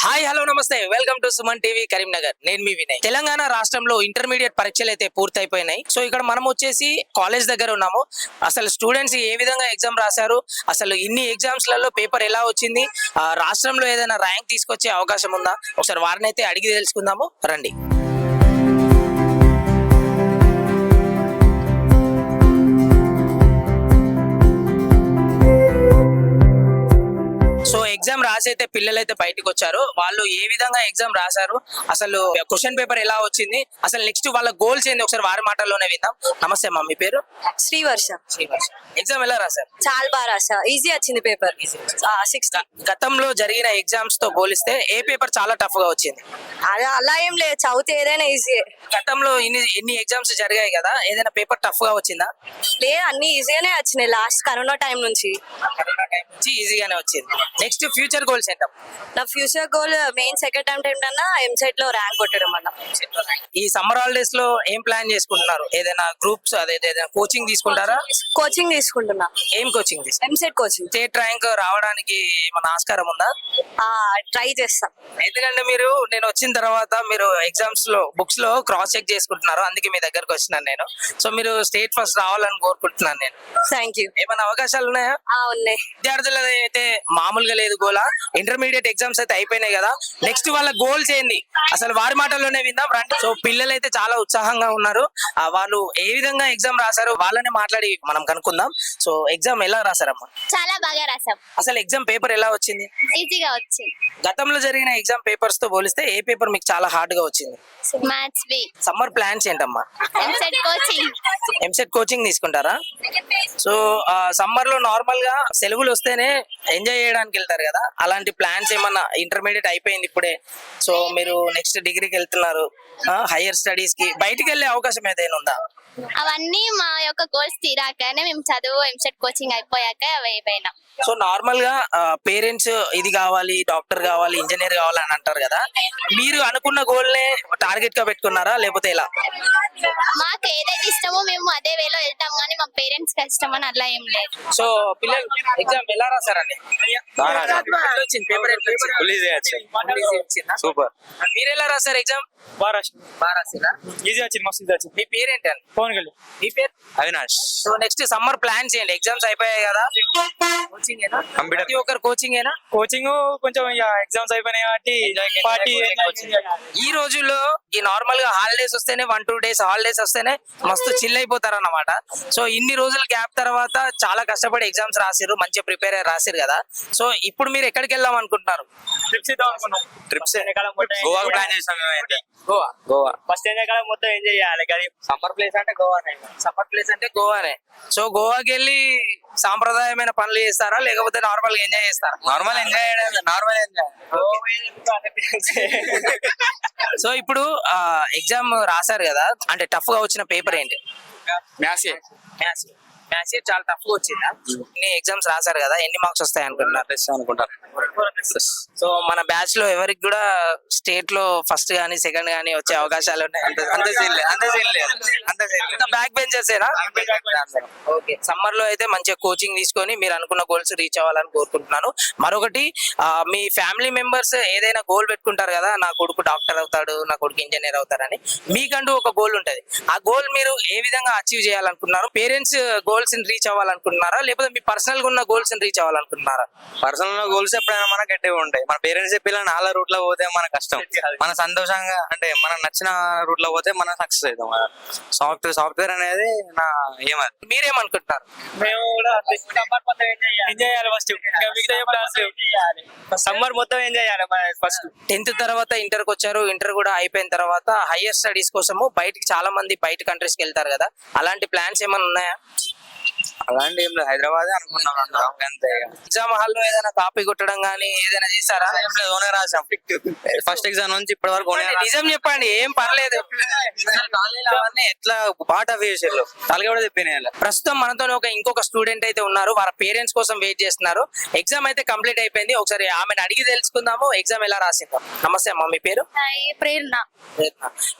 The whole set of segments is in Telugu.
హాయ్ హలో నమస్తే welcome to Suman TV Karimnagar. నేను మీ వినయ్. తెలంగాణ రాష్ట్రంలో ఇంటర్మీడియట్ పరీక్షలు అయితే పూర్తయిపోయినాయి. సో ఇక్కడ మనం వచ్చేసి కాలేజ్ దగ్గర ఉన్నాము. అసలు స్టూడెంట్స్ ఏ విధంగా ఎగ్జామ్ రాశారు, అసలు ఇన్ని ఎగ్జామ్స్ లలో పేపర్ ఎలా వచ్చింది, రాష్ట్రంలో ఏదైనా ర్యాంక్ తీసుకొచ్చే అవకాశం ఉందా, ఒకసారి వారిని అయితే అడిగి తెలుసుకుందాము రండి. సో ఎగ్జామ్ రాసి అయితే పిల్లలు అయితే బయటకు వచ్చారు. వాళ్ళు ఏ విధంగా ఎగ్జామ్ రాశారు, అసలు క్వశ్చన్ పేపర్ ఎలా వచ్చింది, అసలు నెక్స్ట్ వాళ్ళ గోల్స్ ఏంది, ఒకసారి వారి మాటల్లోనే విందాం. నమస్తే అమ్మా, మీ పేరు? శ్రీవర్ష. ఎగ్జామ్ ఎలా రాశారు? చాలా బాగా రాసా, ఈజీ వచ్చింది పేపర్. 60. గతంలో జరిగిన ఎగ్జామ్స్ తో పోలిస్తే ఏ పేపర్ చాలా టఫ్ గా వచ్చింది? అదే అలా ఏం లేదు, చదివితే ఏదైనా ఈజీ. గతంలో ఎన్ని ఎగ్జామ్స్ జరిగాయి కదా, ఏదైనా పేపర్ టఫ్ గా వచ్చిందా? లేదు, అన్ని ఈజీగానే వచ్చినాయి. లాస్ట్ కరోనా టైం నుంచి ఈజీగానే వచ్చింది. నెక్స్ట్ ఫ్యూచర్ గోల్స్ ఏంటో? నా future goal main second time ఏంటన్నా ఎంసెట్ లో ర్యాంక్ కొట్టడం అన్న. ఈ సమ్మర్ హాలిడేస్ లో ఏం ప్లాన్ చేసుకుంటున్నారు? ఏదైనా గ్రూప్స్ ఏదైనా కోచింగ్ తీసుకుంటారా? కోచింగ్ తీసుకుంటున్నా. ఏం కోచింగ్ తీసుకుంటారు? ఎంసెట్ కోచింగ్. స్టేట్ ర్యాంక్ రావడానికి ఏమైనా ఆస్కారం ఉందా? ట్రై చేస్తా. ఎందుకంటే నేను వచ్చిన తర్వాత మీరు ఎగ్జామ్స్ లో బుక్స్ లో క్రాస్ చెక్ చేసుకుంటున్నారు, అందుకే మీ దగ్గరకు వచ్చినాను నేను. సో మీరు స్టేట్ ఫస్ట్ రావాలని కోరుకుంటున్నాను నేను. Thank you. ఏమైనా అవకాశాలు ఉన్నాయా? ఉన్నాయి. విద్యార్థులు అయితే మామూలుగా లేదు గోలా. ఇంటర్మీడియట్ ఎగ్జామ్స్ అయితే అయిపోయినాయి కదా, నెక్స్ట్ వాళ్ళ గోల్స్ ఏంది, అసలు వారి మాటల్లోనే విందాం రండి. సో పిల్లలు అయితే చాలా ఉత్సాహంగా ఉన్నారు. వాళ్ళు ఏ విధంగా ఎగ్జామ్ రాశారు వాళ్ళని మాట్లాడి మనం కనుక్కుందాం. సో ఎగ్జామ్ ఎలా రాశారమ్మా? చాలా బాగా రాసాం. అసలు ఎగ్జామ్ పేపర్ ఎలా వచ్చింది? ఈజీగా వచ్చింది. గతంలో జరిగిన ఎగ్జామ్ పేపర్స్ తో పోలిస్తే ఏ పేపర్ మీకు చాలా హార్డ్ గా వచ్చింది? Maths B. సమ్మర్ ప్లాన్స్ ఏంటమ్మా? ఎంసెట్ కోచింగ్. ఎంసెట్ కోచింగ్ తీసుకుంటారా? సో సమ్మర్ లో నార్మల్ గా సెలవులు వస్తేనే ఎంజాయ్ చేయడానికి వెళ్తారు కదా, అలాంటి ప్లాన్స్ ఏమన్నా? ఇంటర్మీడియట్ అయిపోయింది ఇప్పుడే, సో మీరు నెక్స్ట్ డిగ్రీకి వెళ్తున్నారు, హైయర్ స్టడీస్ కి బయటికి వెళ్ళే అవకాశం ఏదైనా ఉందా? అవన్నీ మా యొక్క గోల్స్ తీరాకనే మేము చదువు ఎంసెట్ కోచింగ్ అయిపోయాక అవి అయిపోయినా. సో నార్మల్ గా పేరెంట్స్ ఇది కావాలి, డాక్టర్ కావాలి, ఇంజనీర్ కావాలి అని అంటారు కదా, మీరు అనుకున్న గోల్ నే టార్గెట్ గా పెట్టుకున్నారా లేకపోతే ఎలా? మాకు ఏదైతే ఇష్టమో మేము అదే వేలో వెళ్తాం, కానీ మా పేరెంట్స్ కి ఇష్టం అని అలా ఏం లేదు. సో పిల్లలు ఎగ్జామ్ ఎలా రాశారండి? సూపర్. మీరు ఎలా రాశారు ఎగ్జామ్? బాగా రాసిరా? ఈజీ వచ్చింది, మస్తు ఈజీ వచ్చింది. మీ పేరేంటండి? పవన్ కళ్యాణ్. మీ పేరు? Avinash. So next summer plans ఏంటి? ఎగ్జామ్స్ అయిపోయాయి కదా, కోచింగ్ ఏనా? కంప్యూటర్ ప్రతి ఒక్కరు కోచింగ్ ఏనా? కోచింగ్ కొంచెం ఎగ్జామ్స్ అయిపోయినాయి కాబట్టి పార్టీ. ఈ రోజుల్లో ఈ నార్మల్ గా హాలిడేస్ వస్తేనే 1-2 days హాలిడేస్ వస్తేనే మస్తు చిల్ అయిపోతారు అన్నమాట. సో ఇన్ని రోజుల గ్యాప్ తర్వాత చాలా కష్టపడి ఎగ్జామ్స్ రాసిరు, మంచిగా ప్రిపేర్ అయ్యి రాసిరు కదా. సో ఇప్పుడు మీరు ఎక్కడికి వెళ్దాం అనుకుంటున్నారు? ట్రిప్స్ ఇద్దాం అనుకున్నాం. ట్రిప్స్ గోవాకి ప్లాన్ చేసాం మేమైతే. గోవా ఫస్ట్ ఎండాకాలం మొత్తం ఎంజాయ్ చేయాలి, కానీ సమ్మర్ ప్లేస్ అంటే గోవానే. సమ్మర్ ప్లేస్ అంటే గోవానే. సో గోవాకి వెళ్ళి సాంప్రదాయమైన పనులు చేస్తారా లేకపోతే నార్మల్ గా ఎంజాయ్ చేస్తారా? నార్మల్ ఎంజాయ్ చేయడం, నార్మల్ ఎంజాయ్. సో ఇప్పుడు ఎగ్జామ్ రాశారు కదా, అంటే టఫ్ గా వచ్చిన పేపర్ ఏంటి? మ్యాథ్స్. మ్యాథ్స్ చాలా టఫ్ గా వచ్చిందా? ఇన్ని ఎగ్జామ్స్ రాశారు కదా, ఎన్ని మార్క్స్ వస్తాయి అనుకుంటున్నారు? సో మన బ్యాచ్ లో ఎవరికి కూడా స్టేట్ లో ఫస్ట్ గానీ సెకండ్ గానీ వచ్చే అవకాశాలు ఉన్నాయి? బ్యాక్ బెంచర్స్ ఏనా? ఓకే. సమ్మర్ లో అయితే మంచిగా కోచింగ్ తీసుకొని మీరు అనుకున్న గోల్స్ రీచ్ అవ్వాలని కోరుకుంటున్నాను. మరొకటి, మీ ఫ్యామిలీ మెంబర్స్ ఏదైనా గోల్ పెట్టుకుంటారు కదా, నా కొడుకు డాక్టర్ అవుతాడు, నా కొడుకు ఇంజనీర్ అవుతారని, మీకంటూ ఒక గోల్ ఉంటది. ఆ గోల్ మీరు ఏ విధంగా అచీవ్ చేయాలనుకుంటున్నారు? పేరెంట్స్ గోల్స్ రీచ్ అవ్వాలనుకుంటున్నారా లేకపోతే మీ పర్సనల్ గా ఉన్న గోల్స్ రీచ్ అవ్వాలనుకుంటున్నారా? పర్సనల్ గోల్స్ ఎప్పుడైనా మనకు గట్టిగా ఉంటాయి. మన పేరెంట్స్ చెప్పిన నాలా రూట్ లో పోతే మన కష్టం. మన సంతోషంగా అంటే మనకు నచ్చిన రూట్ లో పోతే మనం సక్సెస్ అవుతాం. సాఫ్ట్వేర్ అనేది నా ఏమది. మీరేమనుకుంటున్నారు? మేము కూడా ఎంజాయ్ చేయాలి ఫస్ట్. సమ్మర్ మొత్తం ఎంజాయ్ చేయాలి ఫస్ట్. 10th తర్వాత ఇంటర్ కి వచ్చారు, ఇంటర్ కూడా అయిపోయిన తర్వాత హైయర్ స్టడీస్ కోసము బయటికి చాలా మంది బయట కంట్రీస్ కి వెళ్తారు కదా, అలాంటి ప్లాన్స్ ఏమైనా ఉన్నాయా? అలాంటి ఏం లేదు, హైదరాబాద్ అనుకున్నాం అంతే. ఎగ్జామ్ హాల్ లో ఏదైనా కాపీ కొట్టడం గానీ ఏదైనా చేశారా? ఓనే రాసాం. ఫస్ట్ ఎగ్జామ్ నుంచి ఇప్పటి వరకు నిజం చెప్పండి, ఏం పర్లేదు. ఎట్లా పాట వేసారు తలగా కూడా చెప్పిన. ప్రస్తుతం మనతో ఇంకొక స్టూడెంట్ అయితే ఉన్నారు, వారి పేరెంట్స్ కోసం వెయిట్ చేస్తున్నారు. ఎగ్జామ్ అయితే కంప్లీట్ అయిపోయింది, ఒకసారి ఆమెను అడిగి తెలుసుకుందాము ఎగ్జామ్ ఎలా రాసిందో. నమస్తే అమ్మా, మీ పేరు? ప్రేరణ.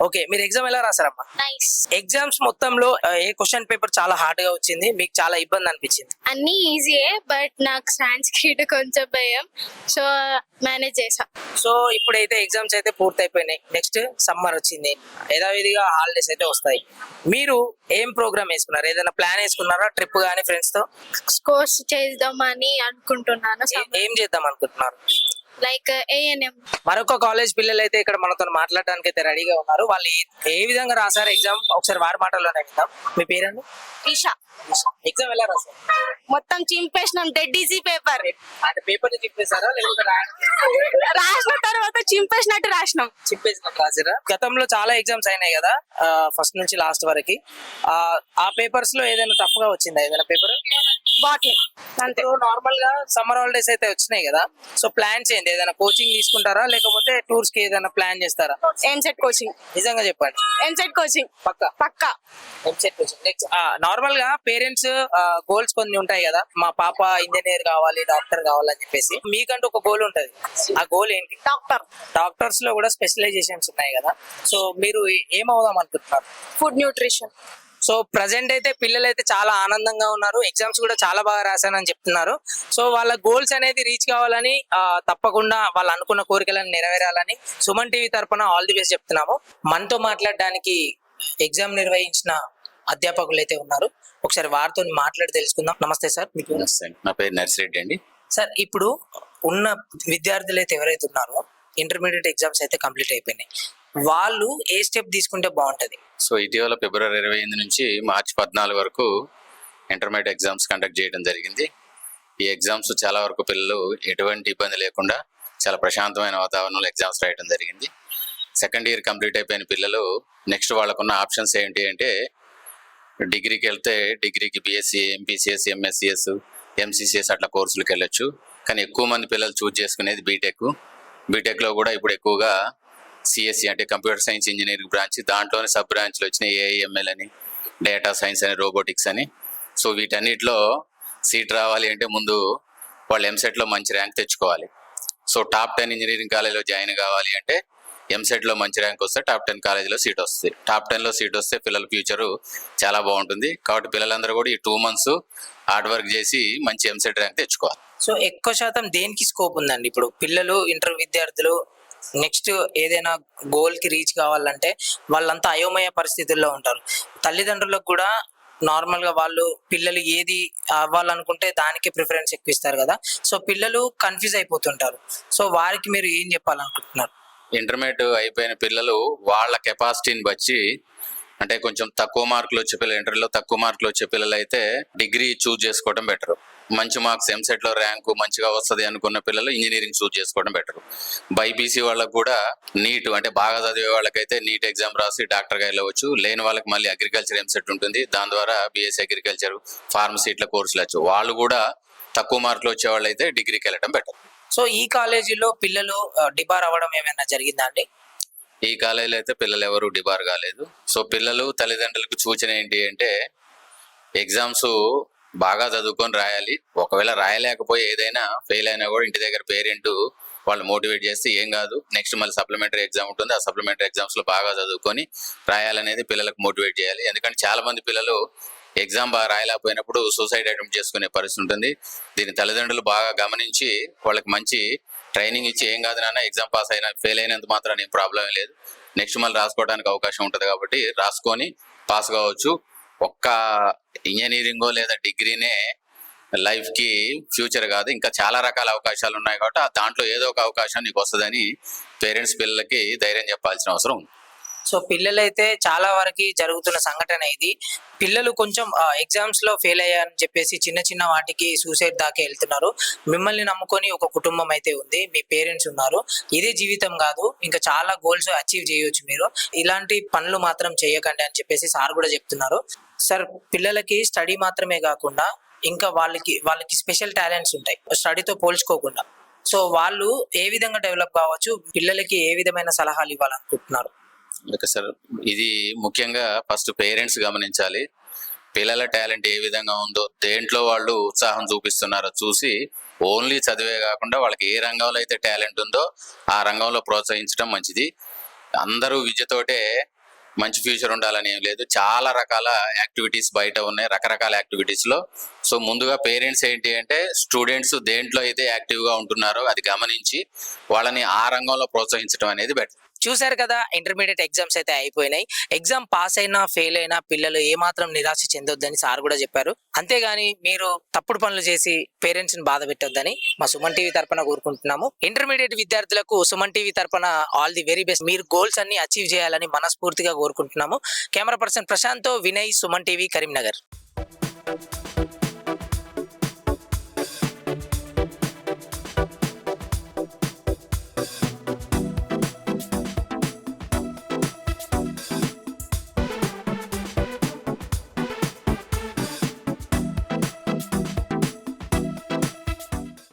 ఓకే, మీరు ఎగ్జామ్ ఎలా రాసారమ్మా? నైస్. ఎగ్జామ్స్ మొత్తంలో ఏ క్వశ్చన్ పేపర్ చాలా హార్డ్ గా వచ్చింది, మీకు చాలా ఇబ్బంది అనిపించింది? అన్ని ఈజీయే, బట్ నాకు సాంస్క్రిట్ కొంచెం భయం, సో మేనేజ్ చేసా. సో ఇప్పుడైతే ఎగ్జామ్స్ అయితే పూర్తయిపోయినాయి, నెక్స్ట్ సమ్మర్ వచ్చింది, యథావిధిగా హాలిడేస్ అయితే వస్తాయి. మీరు ఏం ప్రోగ్రామ్ వేసుకున్నారు? ఏదైనా ప్లాన్ వేసుకున్నారా ట్రిప్ కానీ ఫ్రెండ్స్ తో? కోర్స్ చేద్దామని అనుకుంటున్నాను, ఏం చేద్దాం అనుకుంటున్నారు? Like ANM. మరొక కాలేజ్ పిల్లలు అయితే ఇక్కడ మనతో మాట్లాడడానికి అయితే రెడీగా ఉన్నారు. వాళ్ళు ఏ విధంగా రాశారు ఎగ్జామ్, ఒకసారి వారి మాటల్లోనే విందాం. మీ పేరండి? ఈషా. ఎగ్జామ్ ఎలా రాశారు? మొత్తం చింపేసినాం, డెడ్ ఈజీ పేపర్. అంటే పేపర్ ని చెప్పేశారా లేకపోతే రాసిన తర్వాత చింపేసినట్టు రాసినాం. చెప్పేసినట్టు రాసారా? గతంలో చాలా ఎగ్జామ్స్ అయినాయి కదా, ఫస్ట్ నుంచి లాస్ట్ వరకు. ఆ పేపర్స్ లో ఏదైనా టఫ్ గా వచ్చిందా ఏదైనా పేపర్? బాట్నీ అంతే. నార్మల్ గా సమ్మర్ హాలిడేస్ అయితే వచ్చినాయి కదా, సో ప్లాన్స్ ఏంటి? ఏదైనా కోచింగ్ తీసుకుంటారా లేకపోతే టూర్స్ కి ఏదైనా ప్లాన్ చేస్తారా? ఎంసెట్ కోచింగ్. నిజంగా చెప్పండి. ఎంసెట్ కోచింగ్ పక్కా పక్కా. ఎంసెట్ కోచింగ్. నెక్స్ట్ నార్మల్ గా పేరెంట్స్ గోల్స్ కొన్ని ఉంటాయి కదా, మా పాప ఇంజనీర్ కావాలి, డాక్టర్ కావాలని చెప్పేసి. మీకంటూ ఒక గోల్ ఉంటది, ఆ గోల్ ఏంటి? డాక్టర్. డాక్టర్స్ లో కూడా స్పెషలైజేషన్స్ ఉన్నాయి కదా, సో మీరు ఏం అవుదాం అనుకుంటున్నారు? Food nutrition. సో ప్రజెంట్ అయితే పిల్లలు అయితే చాలా ఆనందంగా ఉన్నారు, ఎగ్జామ్స్ కూడా చాలా బాగా రాశానని చెప్తున్నారు. సో వాళ్ళ గోల్స్ అనేది రీచ్ కావాలని, తప్పకుండా వాళ్ళు అనుకున్న కోరికలను నెరవేరాలని సుమన్ టీవీ తరపున ఆల్ ది బెస్ట్ చెప్తున్నాము. మనతో మాట్లాడడానికి ఎగ్జామ్ నిర్వహించిన అధ్యాపకులు అయితే ఉన్నారు, ఒకసారి వారితో మాట్లాడి తెలుసుకుందాం. నమస్తే సార్, మీకు? నా పేరు నర్సిరెడ్డి అండి. సార్, ఇప్పుడు ఉన్న విద్యార్థులు అయితే ఎవరైతే ఉన్నారో ఇంటర్మీడియట్ ఎగ్జామ్స్ అయితే కంప్లీట్ అయిపోయినాయి, వాళ్ళు ఏ స్టెప్ తీసుకుంటే బాగుంటది? సో ఇటీవల ఫిబ్రవరి 28 నుంచి మార్చి 14 వరకు ఇంటర్మీడియట్ ఎగ్జామ్స్ కండక్ట్ చేయడం జరిగింది. ఈ ఎగ్జామ్స్ చాలా వరకు పిల్లలు ఎటువంటి ఇబ్బంది లేకుండా చాలా ప్రశాంతమైన వాతావరణంలో ఎగ్జామ్స్ రాయడం జరిగింది. సెకండ్ ఇయర్ కంప్లీట్ అయిపోయిన పిల్లలు నెక్స్ట్ వాళ్ళకున్న ఆప్షన్స్ ఏంటి అంటే, డిగ్రీకి వెళ్తే డిగ్రీకి బీఎస్సీ, ఎంపీసీఎస్, ఎంఎస్సిఎస్, ఎంసీసీఎస్ అట్లా కోర్సులకు వెళ్ళొచ్చు. కానీ ఎక్కువ మంది పిల్లలు చూజ్ చేసుకునేది బీటెక్. బీటెక్లో కూడా ఇప్పుడు ఎక్కువగా సిఎస్సి అంటే కంప్యూటర్ సైన్స్ ఇంజనీరింగ్ బ్రాంచ్, దాంట్లోనే సబ్ బ్రాంచ్లు వచ్చినాయి, ఏఐఎంఎల్ అని, డేటా సైన్స్ అని, రోబోటిక్స్ అని. సో వీటన్నిటిలో సీట్ రావాలి అంటే ముందు వాళ్ళు ఎంసెట్లో మంచి ర్యాంక్ తెచ్చుకోవాలి. సో టాప్ 10 ఇంజనీరింగ్ కాలేజీలో జాయిన్ కావాలి అంటే ఎంసెట్లో మంచి ర్యాంక్ వస్తే టాప్ 10 కాలేజీలో సీట్ వస్తుంది. టాప్ 10లో సీట్ వస్తే పిల్లల ఫ్యూచరు చాలా బాగుంటుంది. కాబట్టి పిల్లలందరూ కూడా ఈ 2 months హార్డ్ వర్క్ చేసి మంచి ఎంసెట్ ర్యాంక్ తెచ్చుకోవాలి. సో ఎక్కువ శాతం దేనికి స్కోప్ ఉందండి? ఇప్పుడు పిల్లలు, ఇంటర్ విద్యార్థులు నెక్స్ట్ ఏదైనా గోల్ కి రీచ్ కావాలంటే వాళ్ళంతా అయోమయ పరిస్థితుల్లో ఉంటారు. తల్లిదండ్రులకు కూడా నార్మల్ గా వాళ్ళు పిల్లలు ఏది అవ్వాలనుకుంటే దానికి ప్రిఫరెన్స్ ఎక్కువ ఇస్తారు కదా, సో పిల్లలు కన్ఫ్యూజ్ అయిపోతుంటారు. సో వారికి మీరు ఏం చెప్పాలనుకుంటున్నారు? ఇంటర్మీడియట్ అయిపోయిన పిల్లలు వాళ్ళ కెపాసిటీని బట్టి, అంటే కొంచెం తక్కువ మార్కులు వచ్చే పిల్లలు, ఇంటర్లో తక్కువ మార్కులు వచ్చే పిల్లలు అయితే డిగ్రీ చూజ్ చేసుకోవడం బెటర్. మంచి మార్క్స్ ఎంసెట్లో ర్యాంకు మంచిగా వస్తుంది అనుకున్న పిల్లలు ఇంజనీరింగ్ చూజ్ చేసుకోవడం బెటర్. బైపీసీ వాళ్ళకు కూడా నీట్ అంటే బాగా చదివే వాళ్ళకైతే నీట్ ఎగ్జామ్ రాసి డాక్టర్గా వెళ్ళవచ్చు. లేని వాళ్ళకి మళ్ళీ అగ్రికల్చర్ ఎంసెట్ ఉంటుంది, దాని ద్వారా బీఎస్సీ అగ్రికల్చర్, ఫార్మసీ ఇట్లా కోర్సులు వచ్చు. వాళ్ళు కూడా తక్కువ మార్కులు వచ్చే వాళ్ళు అయితే డిగ్రీకి వెళ్ళడం బెటర్. సో ఈ కాలేజీలో పిల్లలు డిబార్ అవ్వడం ఏమైనా జరిగిందా అండి? ఈ కాలేజీలో అయితే పిల్లలు ఎవరు డిబార్ కాలేదు. సో పిల్లలు తల్లిదండ్రులకు సూచన ఏంటి అంటే, ఎగ్జామ్స్ బాగా చదువుకొని రాయాలి. ఒకవేళ రాయలేకపోయి ఏదైనా ఫెయిల్ అయినా కూడా ఇంటి దగ్గర పేరెంట్ వాళ్ళు మోటివేట్ చేస్తే ఏం కాదు, నెక్స్ట్ మళ్ళీ సప్లిమెంటరీ ఎగ్జామ్ ఉంటుంది, ఆ సప్లిమెంటరీ ఎగ్జామ్స్లో బాగా చదువుకొని రాయాలనేది పిల్లలకు మోటివేట్ చేయాలి. ఎందుకంటే చాలా మంది పిల్లలు ఎగ్జామ్ బాగా రాయలేకపోయినప్పుడు సూసైడ్ అటెంప్ట్ చేసుకునే పరిస్థితి ఉంటుంది. దీని తల్లిదండ్రులు బాగా గమనించి వాళ్ళకి మంచి ట్రైనింగ్ ఇచ్చి, ఏం కాదు నాన్న ఎగ్జామ్ పాస్ అయినా ఫెయిల్ అయినంత మాత్రం ఏం ప్రాబ్లం లేదు, నెక్స్ట్ మళ్ళీ రాసుకోవడానికి అవకాశం ఉంటుంది కాబట్టి రాసుకొని పాస్ కావచ్చు. ఒక్క ఇంజనీరింగో లేదా డిగ్రీనే లైఫ్కి ఫ్యూచర్ కాదు, ఇంకా చాలా రకాల అవకాశాలు ఉన్నాయి. కాబట్టి దాంట్లో ఏదో ఒక అవకాశం నీకు వస్తుందని పేరెంట్స్ పిల్లలకి ధైర్యం చెప్పాల్సిన అవసరం ఉంది. సో పిల్లలైతే చాలా వరకు జరుగుతున్న సంఘటన ఇది. పిల్లలు కొంచెం ఎగ్జామ్స్ లో ఫెయిల్ అయ్యారని చెప్పేసి చిన్న చిన్న వాటికి సూసైడ్ దాకా వెళ్తున్నారు. మిమ్మల్ని నమ్ముకొని ఒక కుటుంబం అయితే ఉంది, మీ పేరెంట్స్ ఉన్నారు. ఇదే జీవితం కాదు, ఇంకా చాలా గోల్స్ అచీవ్ చేయొచ్చు మీరు. ఇలాంటి పనులు మాత్రం చేయకండి అని చెప్పేసి సార్ కూడా చెప్తున్నారు. సార్, పిల్లలకి స్టడీ మాత్రమే కాకుండా ఇంకా వాళ్ళకి స్పెషల్ టాలెంట్స్ ఉంటాయి స్టడీతో పోల్చుకోకుండా. సో వాళ్ళు ఏ విధంగా డెవలప్ కావచ్చు, పిల్లలకి ఏ విధమైన సలహాలు ఇవ్వాలనుకుంటున్నారు? ఓకే సార్, ఇది ముఖ్యంగా ఫస్ట్ పేరెంట్స్ గమనించాలి. పిల్లల టాలెంట్ ఏ విధంగా ఉందో, దేంట్లో వాళ్ళు ఉత్సాహం చూపిస్తున్నారో చూసి ఓన్లీ చదివే కాకుండా వాళ్ళకి ఏ రంగంలో అయితే టాలెంట్ ఉందో ఆ రంగంలో ప్రోత్సహించడం మంచిది. అందరూ విద్యతోటే మంచి ఫ్యూచర్ ఉండాలని ఏం లేదు. చాలా రకాల యాక్టివిటీస్ బయట ఉన్నాయి, రకరకాల యాక్టివిటీస్ లో. సో ముందుగా పేరెంట్స్ ఏంటి అంటే స్టూడెంట్స్ దేంట్లో అయితే యాక్టివ్ గా ఉంటున్నారో అది గమనించి వాళ్ళని ఆ రంగంలో ప్రోత్సహించడం అనేది బెటర్. చూశారు కదా, ఇంటర్మీడియట్ ఎగ్జామ్స్ అయితే అయిపోయినాయి. ఎగ్జామ్ పాస్ అయినా ఫెయిల్ అయినా పిల్లలు ఏమాత్రం నిరాశ చెందొద్దని సార్ కూడా చెప్పారు. అంతేగాని మీరు తప్పుడు పనులు చేసి పేరెంట్స్ ని బాధ పెట్టొద్దని మా సుమన్ టీవీ తరపున కోరుకుంటున్నాము. ఇంటర్మీడియట్ విద్యార్థులకు సుమన్ టీవీ తరపున ఆల్ ది వెరీ బెస్ట్. మీరు గోల్స్ అన్ని అచీవ్ చేయాలని మనస్ఫూర్తిగా కోరుకుంటున్నాము. కెమెరా పర్సన్ ప్రశాంత్ తో వినయ్, సుమన్ టీవీ, కరీంనగర్.